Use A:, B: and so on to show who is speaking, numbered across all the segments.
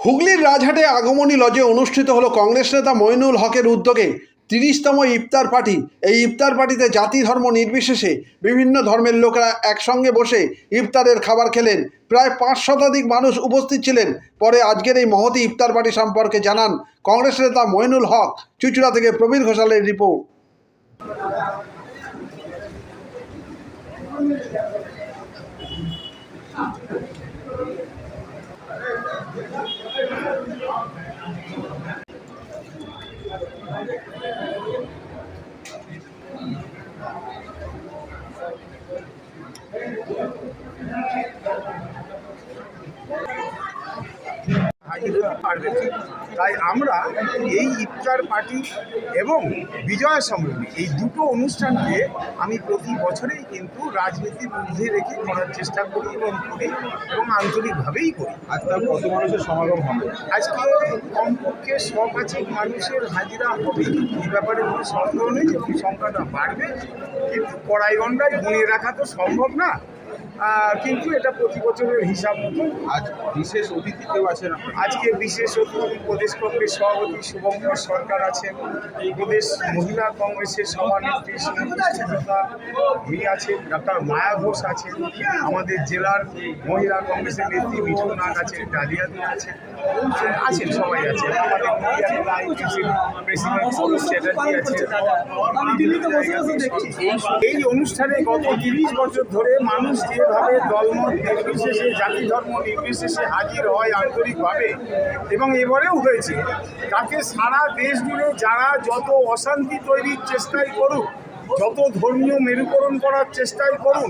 A: হুগলির রাজহাটে আগমনী লজে অনুষ্ঠিত হলো কংগ্রেস নেতা মইনুল হকের উদ্যোগে ৩০তম ইফতার পার্টি। এই ইফতার পার্টিতে জাতি ধর্ম নির্বিশেষে বিভিন্ন ধর্মের লোকেরা একসঙ্গে বসে ইফতারের খাবার খেলেন। প্রায় ৫ শতাধিক মানুষ উপস্থিত ছিলেন। পরে আজকের এই মহতী ইফতার পার্টি সম্পর্কে জানান কংগ্রেস নেতা মইনুল হক। চুঁচুড়া থেকে প্রবীর ঘোষালের রিপোর্ট।
B: তাই আমরা এই ইফতার পার্টি এবং বিজয় সম্মেলনী এই দুটো অনুষ্ঠানকে আমি প্রতি বছরেই কিন্তু রাজনীতির ঊর্ধ্বে রেখে করার চেষ্টা করি এবং আন্তরিকভাবেই করি।
C: আজকাল কত মানুষের সমাগম হবে?
B: আজকে কমপক্ষে 100 মানুষের হাজিরা হবে, এই ব্যাপারে কোনো সন্দেহ নেই এবং সংখ্যাটা বাড়বে। কিন্তু কড়াইগন্ডায় গুণে রাখা তো সম্ভব না, কিন্তু এটা প্রতি বছরের হিসাব মতো।
C: আজ বিশেষ অতিথি কেউ আছেন?
B: আজকে বিশেষ অতিথি প্রদেশ কংগ্রেস সভাপতি শুভঙ্কর সরকার আছেন, প্রদেশ মহিলা কংগ্রেসের সভানেত্রী সুচিত্রা উনি আছেন, ডক্টর মায়া ঘোষ আছেন, আমাদের জেলার মহিলা কংগ্রেসের নেত্রী মিঠু নাগ আছেন, ডালিয়াদি আছেন, সবাই আছেন। আমাদের প্রেসিডেন্ট সৌরভ চ্যাটার্জি আছেন। এই অনুষ্ঠানে গত 30 বছর ধরে মানুষ যেভাবে দলমত নির্বিশেষে জাতি ধর্ম নির্বিশেষে হাজির হয় আন্তরিকভাবে, এবং এবারেও হয়েছে, তাতে সারা দেশ জুড়ে যারা যত অশান্তি তৈরির চেষ্টাই করুক, যত ধর্মীয় মেরুকরণ করার চেষ্টাই করুন,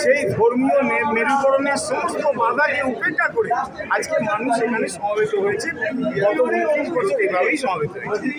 B: সেই ধর্মীয় মেরুকরণের সমস্ত বাধাকে উপেক্ষা করে আজকে মানুষ এখানে সমবেত হয়েছে। গত 29 বছর এভাবেই সমবেত হয়েছে।